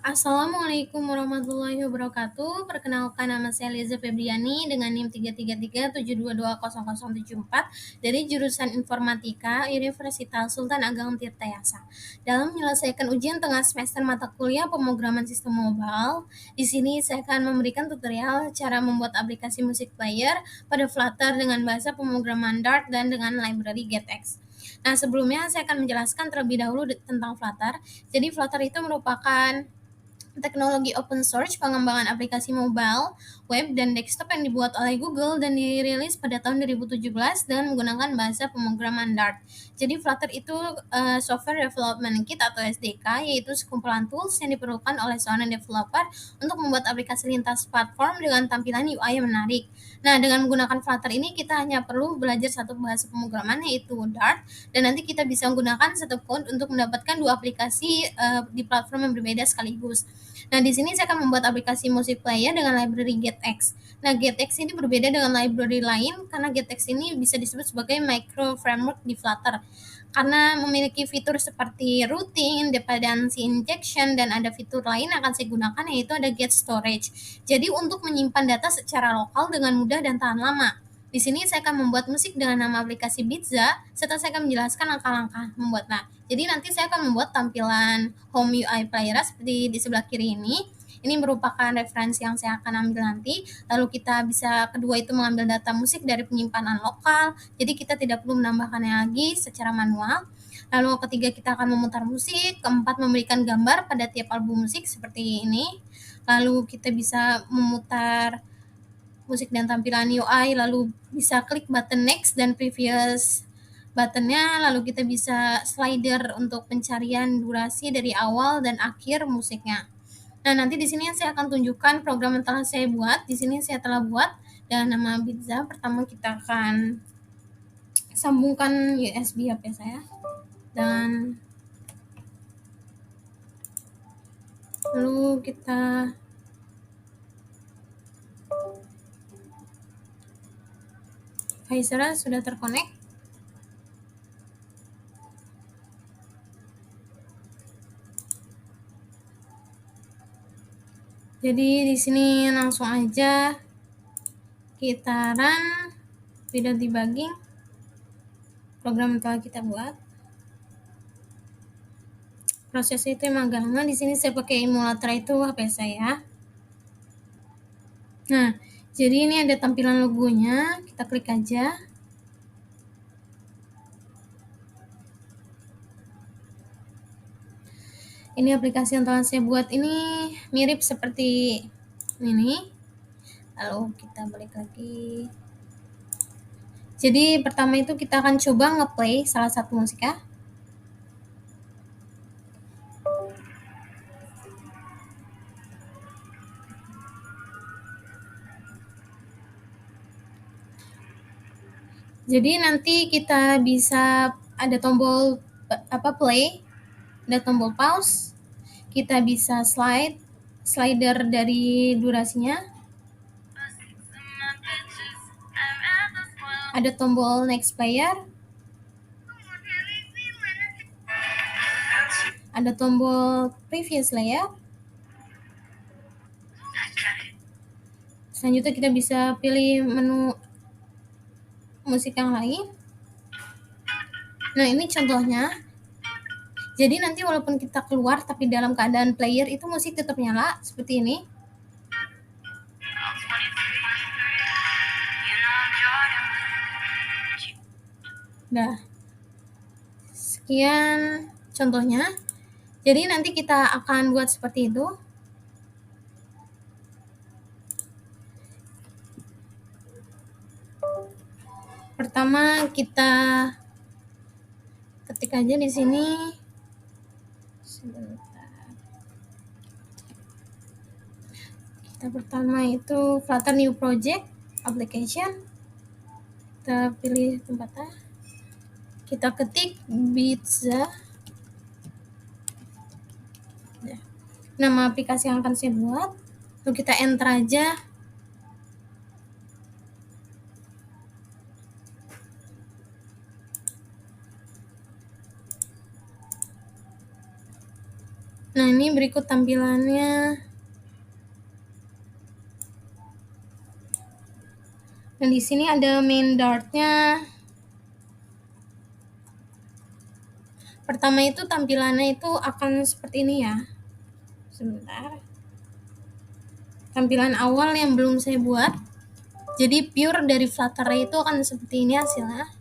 Assalamualaikum warahmatullahi wabarakatuh. Perkenalkan, nama saya Liza Febriani dengan NIM 33372200074 dari jurusan Informatika Universitas Sultan Ageng Tirtayasa. Dalam menyelesaikan ujian tengah semester mata kuliah pemrograman sistem mobile, di sini saya akan memberikan tutorial cara membuat aplikasi musik player pada Flutter dengan bahasa pemrograman Dart dan dengan library GetX. Nah, sebelumnya saya akan menjelaskan terlebih dahulu tentang Flutter. Jadi Flutter itu merupakan teknologi open source pengembangan aplikasi mobile, web, dan desktop yang dibuat oleh Google dan dirilis pada tahun 2017 dengan menggunakan bahasa pemrograman Dart. Jadi Flutter itu Software Development Kit atau SDK, yaitu sekumpulan tools yang diperlukan oleh seorang developer untuk membuat aplikasi lintas platform dengan tampilan UI yang menarik. Nah, dengan menggunakan Flutter ini kita hanya perlu belajar satu bahasa pemrograman, yaitu Dart, dan nanti kita bisa menggunakan satu code untuk mendapatkan dua aplikasi di platform yang berbeda sekaligus. Nah, di sini saya akan membuat aplikasi musik player dengan library GetX. Nah, GetX ini berbeda dengan library lain karena GetX ini bisa disebut sebagai micro framework di Flutter karena memiliki fitur seperti routing, dependency injection, dan ada fitur lain yang akan saya gunakan, yaitu ada get storage. Jadi untuk menyimpan data secara lokal dengan mudah dan tahan lama. Di sini saya akan membuat musik dengan nama aplikasi Beatza, serta saya akan menjelaskan langkah-langkah membuatnya. Jadi nanti saya akan membuat tampilan home UI player seperti di sebelah kiri ini. Ini merupakan referensi yang saya akan ambil nanti. Lalu kita bisa kedua itu mengambil data musik dari penyimpanan lokal. Jadi kita tidak perlu menambahkannya lagi secara manual. Lalu ketiga kita akan memutar musik. Keempat memberikan gambar pada tiap album musik seperti ini. Lalu kita bisa memutar musik dan tampilan UI, lalu bisa klik button next dan previous buttonnya, lalu kita bisa slider untuk pencarian durasi dari awal dan akhir musiknya. Nah, nanti di sini saya akan tunjukkan program yang telah saya buat. Di sini saya telah buat dengan nama Beatza. Pertama kita akan sambungkan USB HP saya dan lalu kita Pfizer sudah terkonek. Jadi di sini langsung aja kita run video debugging program yang telah kita buat. Prosesnya itu emang agak lama. Di sini saya pakai emulator itu HP saya. Nah, jadi ini ada tampilan logonya. Kita klik aja. Ini aplikasi yang telah saya buat ini mirip seperti ini. Lalu kita balik lagi. Jadi pertama itu kita akan coba ngeplay salah satu musik ya. Jadi nanti kita bisa ada tombol play, ada tombol pause, kita bisa slider dari durasinya, ada tombol next player, ada tombol previous layer. Selanjutnya kita bisa pilih menu musik yang lain. Nah, ini contohnya. Jadi nanti walaupun kita keluar tapi dalam keadaan player itu musik tetap nyala seperti ini. Nah, sekian contohnya. Jadi nanti kita akan buat seperti itu. Pertama kita ketik aja di sini. Sebentar. Kita pertama itu Flutter New Project Application. Kita pilih tempatnya. Kita ketik Beatza. Nama aplikasi yang akan saya buat. Lalu kita enter aja. Nah, ini berikut tampilannya. Nah, di sini ada main dartnya. Pertama itu tampilannya itu akan seperti ini ya. Sebentar. Tampilan awal yang belum saya buat. Jadi pure dari Flutter itu akan seperti ini hasilnya.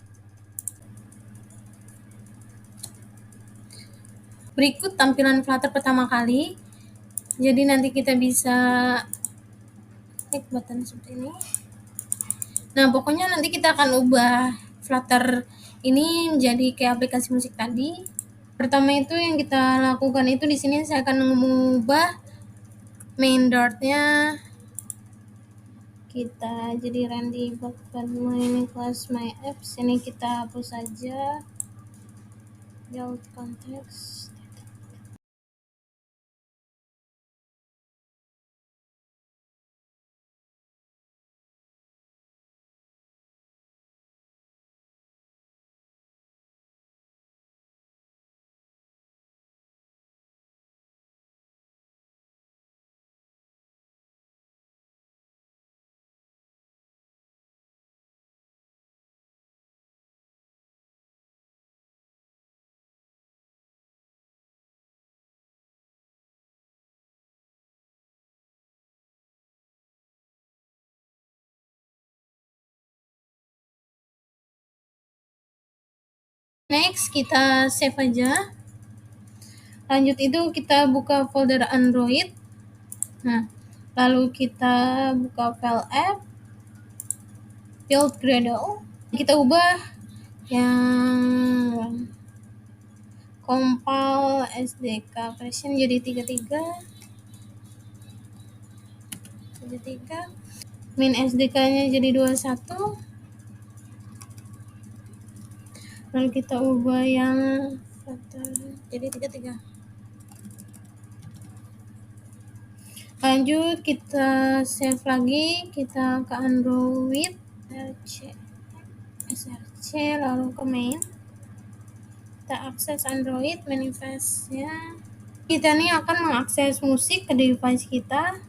Berikut tampilan Flutter pertama kali. Jadi nanti kita bisa klik button seperti ini. Nah, pokoknya nanti kita akan ubah Flutter ini menjadi kayak aplikasi musik tadi. Pertama itu yang kita lakukan itu di sini saya akan mengubah main dartnya. Kita jadi Randy bukan my class my apps, ini kita hapus saja. Build context. Next, kita save aja. Lanjut itu kita buka folder Android. Nah, lalu kita buka file app, build Gradle. Kita ubah yang compile SDK version jadi 33. Min SDK-nya jadi 21. Lalu kita ubah yang jadi 33. Lanjut kita save lagi, kita ke Android, src lalu ke main, kita akses Android manifestnya. Kita nih akan mengakses musik ke device kita.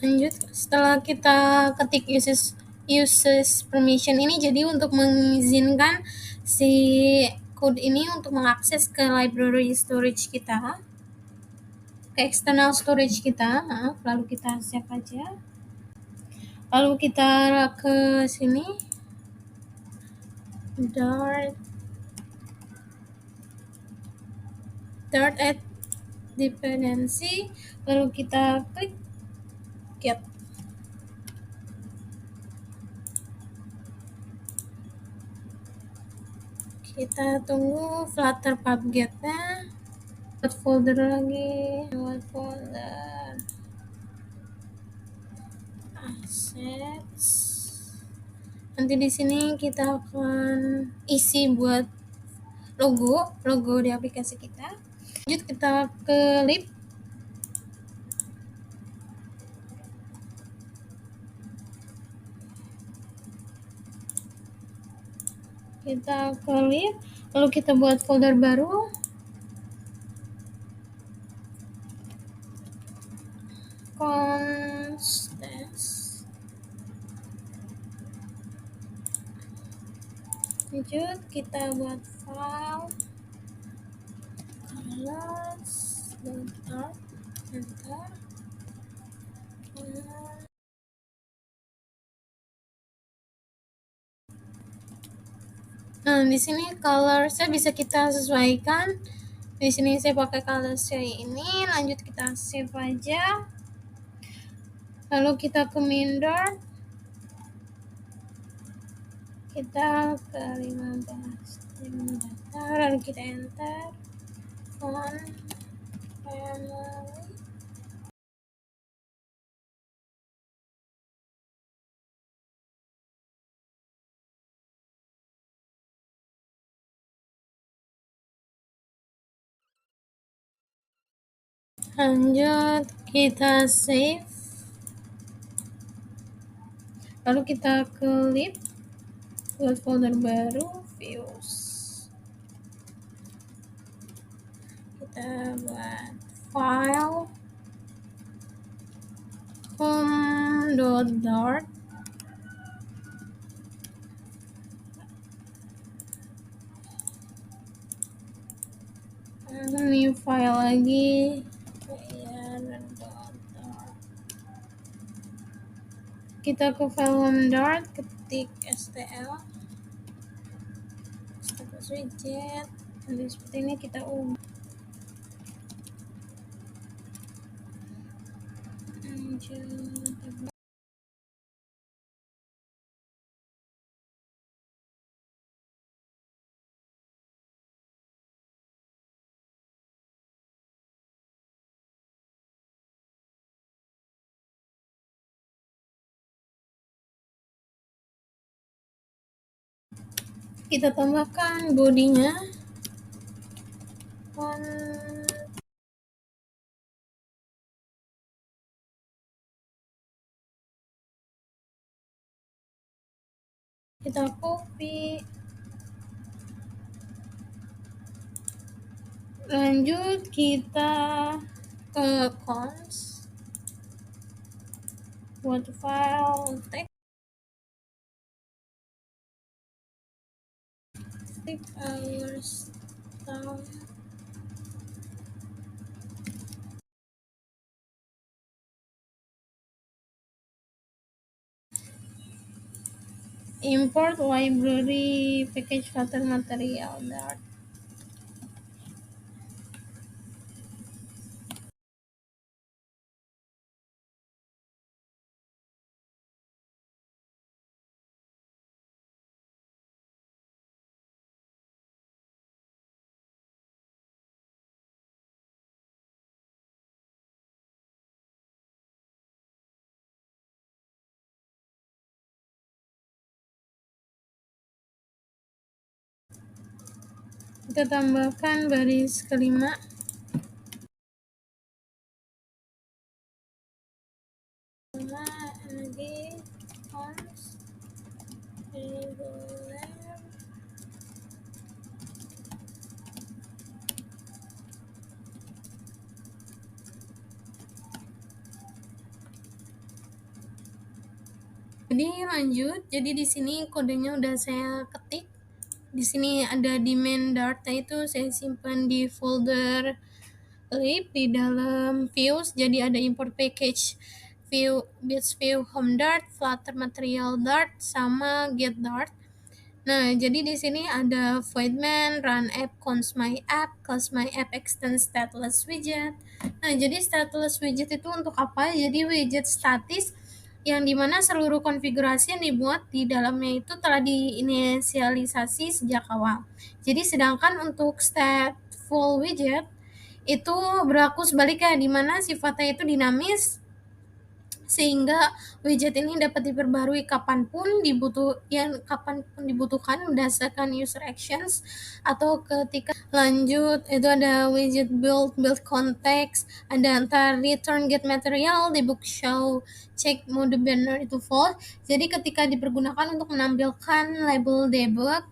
Lanjut, setelah kita ketik uses permission ini, jadi untuk mengizinkan si code ini untuk mengakses ke library storage kita, ke external storage kita. Lalu kita save aja. Lalu kita ke sini, dart add dependency, lalu kita klik get. Kita tunggu Flutter pubget-nya. Buat folder lagi, buat folder assets. Nanti di sini kita akan isi buat logo di aplikasi kita. Lanjut kita ke lib. Kita ke lib, lalu kita buat folder baru. Constance. Lanjut kita buat file colors.art, enter. Nah, di sini color-nya bisa kita sesuaikan. Di sini saya pakai color ini. Lanjut kita save aja. Lalu kita ke main dart. Kita ke 15 data, lalu kita enter. Font family. Lanjut kita save. Lalu kita klik buat folder baru, views. Kita buat file home.dart. New file lagi. Kita ke file home.dart, ketik stl status widget. Nanti seperti ini kita ubah. Kita tambahkan bodinya. Kita copy. Lanjut kita ke cons buat file text our stuff. Import library package Flutter material Dart. Kita tambahkan baris kelima. Lagi cons regular. Jadi lanjut, jadi di sini kodenya udah saya ketik. Di sini ada di main Dart, itu saya simpan di folder lib di dalam views. Jadi ada import package view, bits view home Dart, Flutter material Dart, sama get Dart. Nah, jadi di sini ada void main, run app, cons my app, class my app, extend stateless widget. Nah, jadi stateless widget itu untuk apa? Jadi widget statis yang dimana seluruh konfigurasi yang dibuat di dalamnya itu telah diinisialisasi sejak awal. Jadi sedangkan untuk stateful widget itu berlaku sebaliknya, dimana sifatnya itu dinamis, sehingga widget ini dapat diperbarui kapanpun dibutuhkan berdasarkan user actions atau ketika lanjut. Itu ada widget build context, ada antar return get material, debug show, check mode banner itu false. Jadi ketika dipergunakan untuk menampilkan label debug,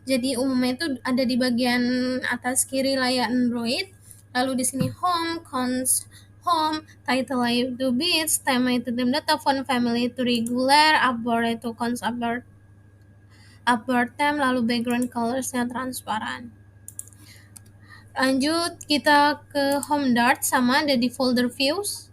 jadi umumnya itu ada di bagian atas kiri layar Android. Lalu di sini home, cons home, title itu bits, tema itu time data, font family itu regular, upward itu cons upward time, lalu background colorsnya transparan. Lanjut kita ke home Dart, sama ada di folder views.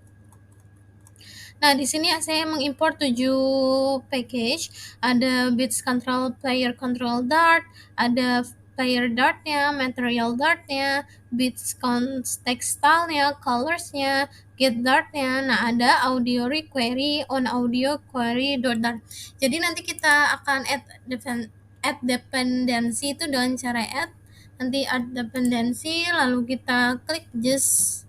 Nah, di sini saya mengimport 7 package. Ada bits control, player control Dart, ada player Dartnya, material Dartnya, bits context stylenya, colorsnya, get Dartnya. Nah, ada audio requery on audio query Dart. Jadi nanti kita akan add dependency itu dengan cara add. Nanti add dependency, lalu kita klik just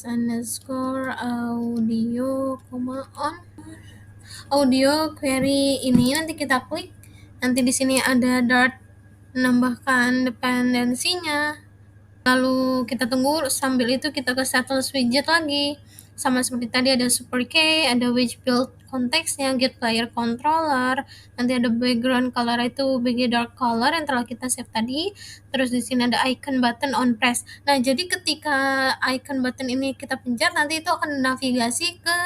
underscore audio, on audio query ini. Nanti kita klik, nanti di sini ada Dart menambahkan dependensinya. Lalu kita tunggu, sambil itu kita ke status widget lagi. Sama seperti tadi ada super key, ada widget build konteksnya, get player controller, nanti ada background color itu BG dark color yang telah kita save tadi. Terus di sini ada icon button on press. Nah, jadi ketika icon button ini kita pencet, nanti itu akan navigasi ke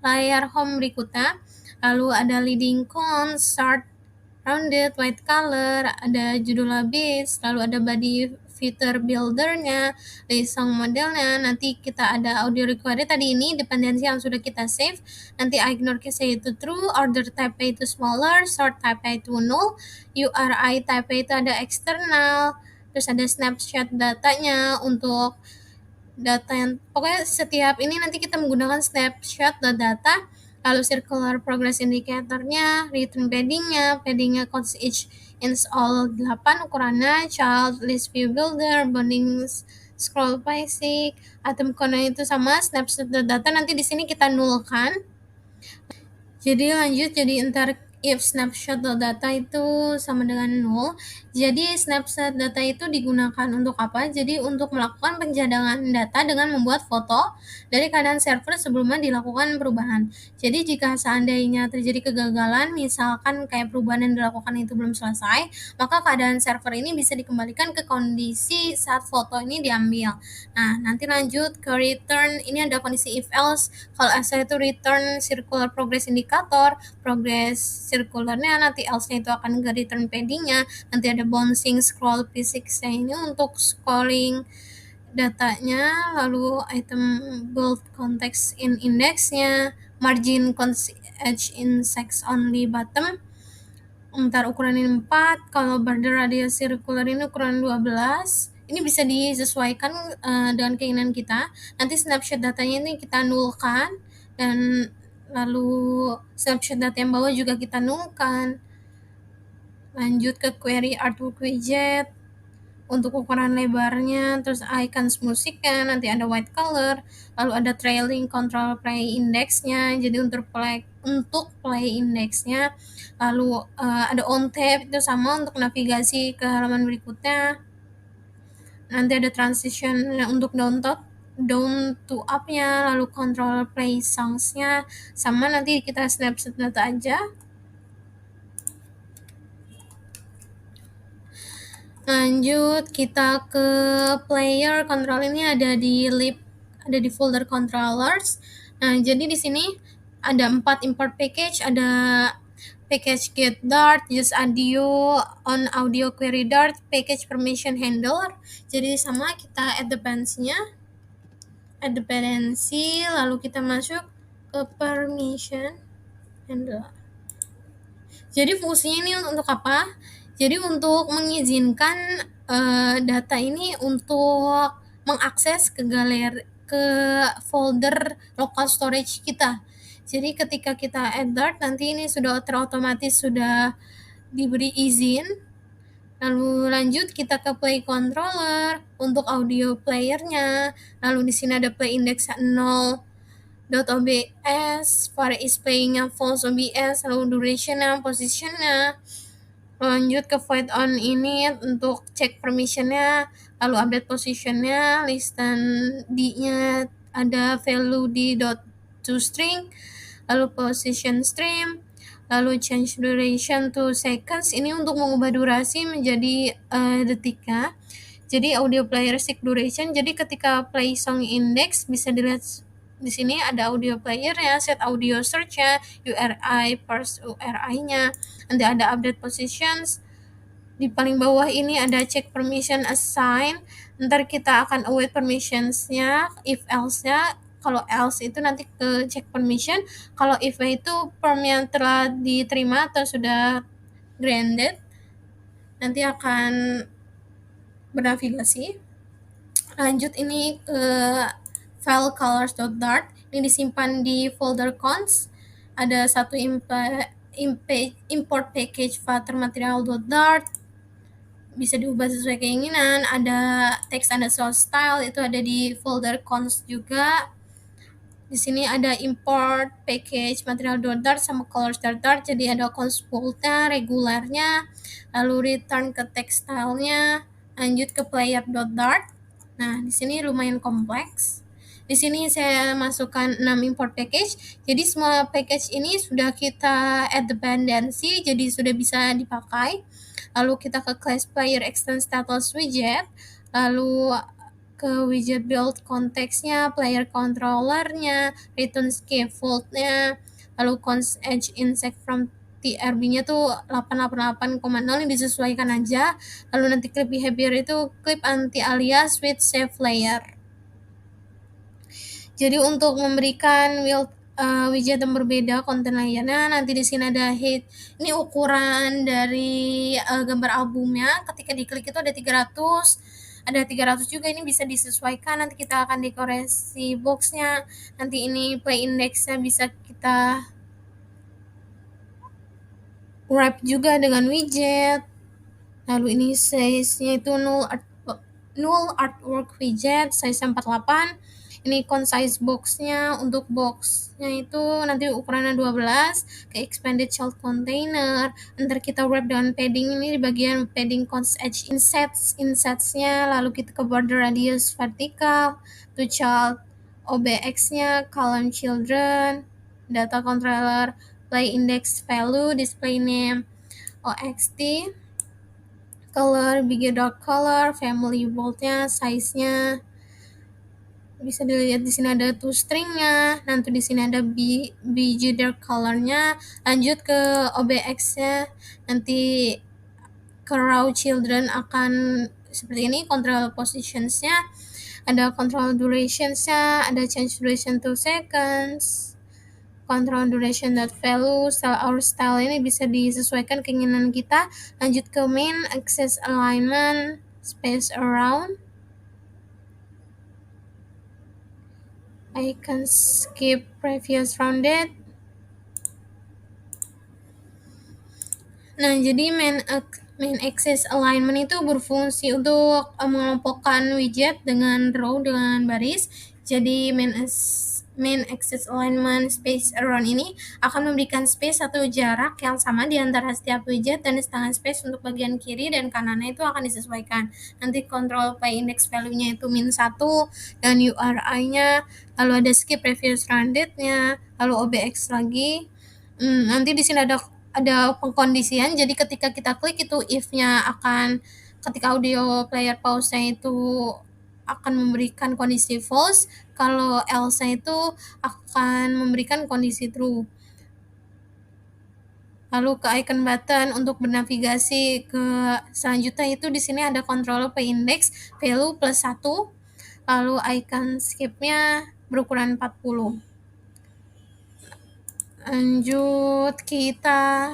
layar home berikutnya. Lalu ada leading cons, start, rounded, white color, ada judul habis, lalu ada body feature buildernya, list song modelnya, nanti kita ada audio required tadi ini, dependensi yang sudah kita save, nanti ignore case itu true, order type itu smaller, sort type itu null, URI type itu ada external, terus ada snapshot datanya untuk data yang pokoknya setiap ini nanti kita menggunakan snapshot data, lalu circular progress indicatornya, return paddingnya const each ins all 8 ukurannya, child list view builder, bounding scroll basic, atom count itu sama, snapshot data nanti di sini kita nulkan. Jadi lanjut, jadi ntar if snapshot data itu sama dengan null. Jadi snapshot data itu digunakan untuk apa? Jadi untuk melakukan pencadangan data dengan membuat foto dari keadaan server sebelumnya dilakukan perubahan. Jadi jika seandainya terjadi kegagalan, misalkan kayak perubahan yang dilakukan itu belum selesai, maka keadaan server ini bisa dikembalikan ke kondisi saat foto ini diambil. Nah, nanti lanjut ke return, ini ada kondisi if else. Kalau else itu return circular progress indicator, progress circularnya, nanti else-nya itu akan ke return padding-nya, nanti ada bouncing scroll physics-nya ini untuk scrolling datanya, lalu item build context in index-nya, margin const edge in sex only bottom, ntar ukuran ini 4, kalau border radius circular ini ukuran 12, ini bisa disesuaikan dengan keinginan kita. Nanti snapshot datanya ini kita nulkan, dan lalu snapshot data yang bawah juga kita nulkan. Lanjut ke query artwork widget, untuk ukuran lebarnya, terus icons musiknya, nanti ada white color, lalu ada trailing control play indexnya, jadi untuk play indexnya, lalu ada on tab itu sama untuk navigasi ke halaman berikutnya, nanti ada transition untuk down to up-nya, lalu control play songs-nya, sama nanti kita snapshot data aja. Lanjut kita ke player control, ini ada di folder controllers. Nah, jadi di sini ada 4 import package, ada package get dart, use audio on audio query dart, package permission handler. Jadi sama kita add dependency-nya, lalu kita masuk ke permission handler. Jadi fungsinya ini untuk apa? Jadi untuk mengizinkan data ini untuk mengakses ke ke folder local storage kita. Jadi ketika kita add dart, nanti ini sudah terotomatis sudah diberi izin. Lalu lanjut kita ke play controller untuk audio playernya. Lalu di sini ada play index 0 .obs, for is playing-nya false obs, lalu duration-nya, position-nya. Lanjut ke void on ini untuk cek permission-nya, lalu update position-nya, listen d-nya ada value d.toString, lalu position stream, lalu change duration to seconds, ini untuk mengubah durasi menjadi detiknya. Jadi audio player stick duration, jadi ketika play song index bisa dilihat di sini ada audio player ya, set audio search-nya, URI, parse URI-nya, nanti ada update positions. Di paling bawah ini ada check permission assign, ntar kita akan await permissions-nya, if else-nya. Kalau else itu nanti ke check permission, kalau if itu perm yang telah diterima atau sudah granted, nanti akan bernavigasi. Lanjut ini ke file colors.dart, ini disimpan di folder cons, ada satu import package filter material.dart, bisa diubah sesuai keinginan, ada text underscore style itu ada di folder cons juga. Di sini ada import package material.dart sama colors.dart, jadi ada cons bold-nya, regularnya, lalu return ke text style-nya. Lanjut ke player.dart. Nah, di sini lumayan kompleks. Di sini saya masukkan 6 import package. Jadi semua package ini sudah kita add dependency, jadi sudah bisa dipakai. Lalu kita ke class player extend status widget, lalu ke widget build konteksnya, player controllernya, return scaffoldnya, lalu const edge insect from TRB-nya tuh 888,0 yang disesuaikan aja. Lalu nanti clip behavior itu clip anti alias with save layer. Jadi untuk memberikan widget yang berbeda konten layarnya, nanti di sini ada height. Ini ukuran dari gambar albumnya. Ketika diklik itu ada 300, ada 300 juga, ini bisa disesuaikan. Nanti kita akan dekorasi boxnya. Nanti ini play indexnya bisa kita wrap juga dengan widget. Lalu ini size-nya itu null artwork widget, size 48. Ini concise box-nya, untuk box-nya itu nanti ukurannya 12, ke expanded child container. Ntar kita wrap dengan padding, ini di bagian padding const edge insets-nya, lalu kita ke border radius vertical, to child OBX-nya, column children, data controller, play index value, display name, OXT, color, bigger dark color, family bold-nya, size-nya. Bisa dilihat di sini ada toString-nya, nanti di sini ada bigger dark color-nya. Lanjut ke OBX-nya, nanti ke raw children akan seperti ini, control positions-nya, ada control durations-nya, ada change duration to seconds, control duration dot value, style our style ini bisa disesuaikan keinginan kita. Lanjut ke main access alignment, space around. I can skip previous rounded. Nah, jadi main access alignment itu berfungsi untuk mengelompokkan widget dengan row dengan baris. Jadi main access alignment space around ini akan memberikan space atau jarak yang sama di antara setiap widget, dan setengah space untuk bagian kiri dan kanannya itu akan disesuaikan. Nanti control by index value-nya itu -1 dan URI-nya, lalu ada skip previous rounded-nya, lalu OBX lagi. Nanti di sini ada pengkondisian, jadi ketika kita klik itu if-nya akan, ketika audio player pause-nya itu akan memberikan kondisi false, kalau else-nya itu akan memberikan kondisi true. Lalu ke icon button untuk bernavigasi ke selanjutnya itu di sini ada control p index value +1, lalu icon skip-nya berukuran 40. Lanjut kita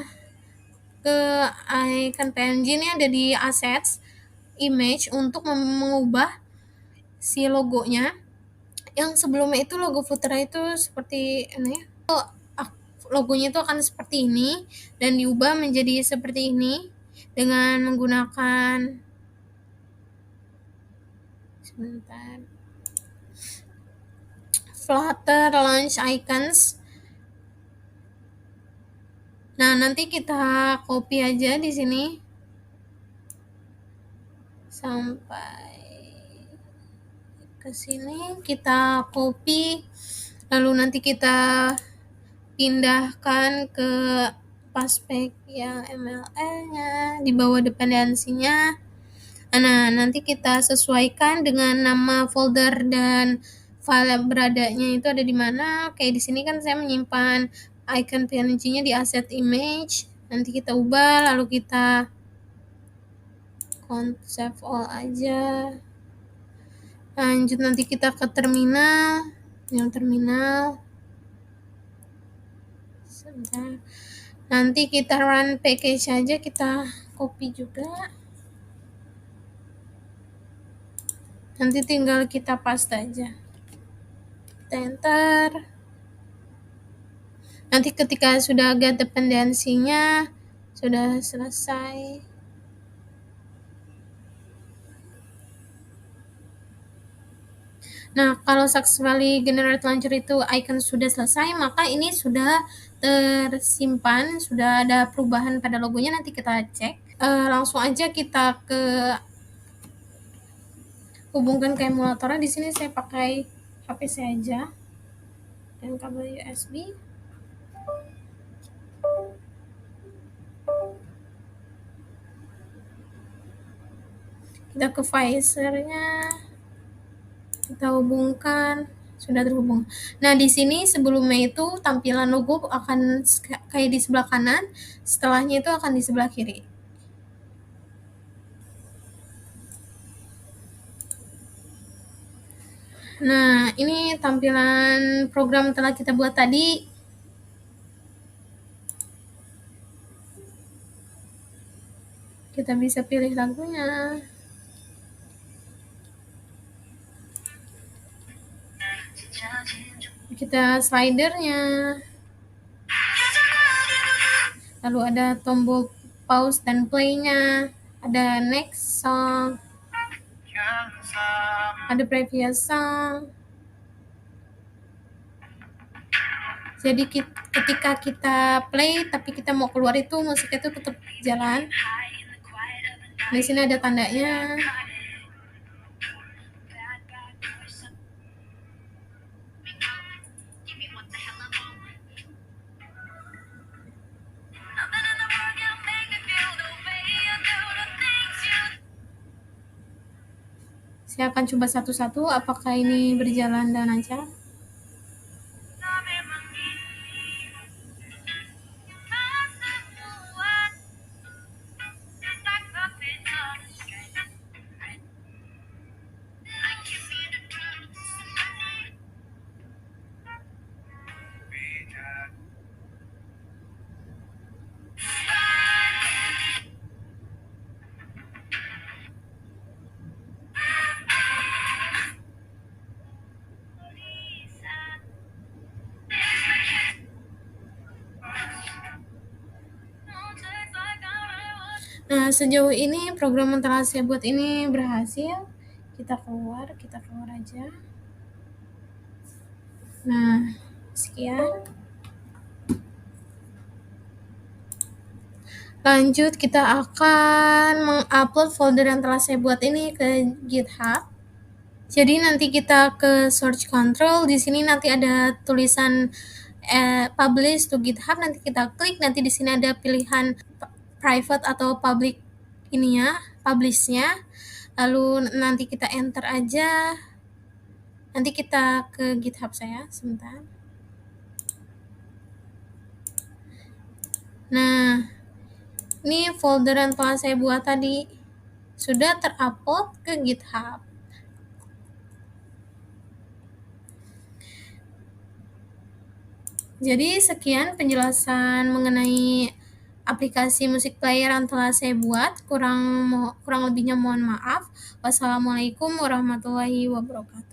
ke icon PNG, ini ada di assets image untuk mengubah si logonya. Yang sebelumnya itu logo Futura itu seperti ini, logonya itu akan seperti ini dan diubah menjadi seperti ini dengan menggunakan Flutter launch icons. Nah, nanti kita copy aja di sini sampai ke sini, kita copy, lalu nanti kita pindahkan ke paspek yang MLL-nya di bawah dependensinya. Nah, nanti kita sesuaikan dengan nama folder dan file beradanya itu ada di mana. Kayak di sini kan saya menyimpan icon PNG-nya di asset image. Nanti kita ubah, lalu kita save all aja. Lanjut nanti kita ke terminal. Yang terminal. Sebentar. Nanti kita run package aja, kita copy juga. Nanti tinggal kita paste aja. Kita enter. Nanti ketika sudah get dependensinya sudah selesai. Nah, kalau successfully generate launcher itu icon sudah selesai, maka ini sudah tersimpan, sudah ada perubahan pada logonya. Nanti kita cek. Langsung aja kita ke hubungkan ke emulatornya. Di sini saya pakai HP saya aja dan kabel USB. Kita ke Pfizer-nya, kita hubungkan, sudah terhubung. Nah, di sini sebelumnya itu tampilan logo akan kayak di sebelah kanan, setelahnya itu akan di sebelah kiri. Nah, ini tampilan program telah kita buat tadi. Kita bisa pilih lagunya. Kita slidernya. Lalu ada tombol pause dan play-nya. Ada next song. Ada previous song. Jadi ketika kita play tapi kita mau keluar itu musiknya itu tetap jalan. Di sini ada tandanya. Saya akan coba satu-satu apakah ini berjalan dan lancar. Nah, sejauh ini program yang telah saya buat ini berhasil. Kita keluar aja. Nah, sekian. Lanjut, kita akan mengupload folder yang telah saya buat ini ke GitHub. Jadi nanti kita ke search control, di sini nanti ada tulisan publish to GitHub, nanti kita klik, nanti di sini ada pilihan private atau public ininya, publish-nya. Lalu nanti kita enter aja. Nanti kita ke GitHub saya, sebentar. Nah, ini folder yang telah saya buat tadi sudah terupload ke GitHub. Jadi sekian penjelasan mengenai aplikasi musik player yang telah saya buat. Kurang lebihnya mohon maaf. Wassalamualaikum warahmatullahi wabarakatuh.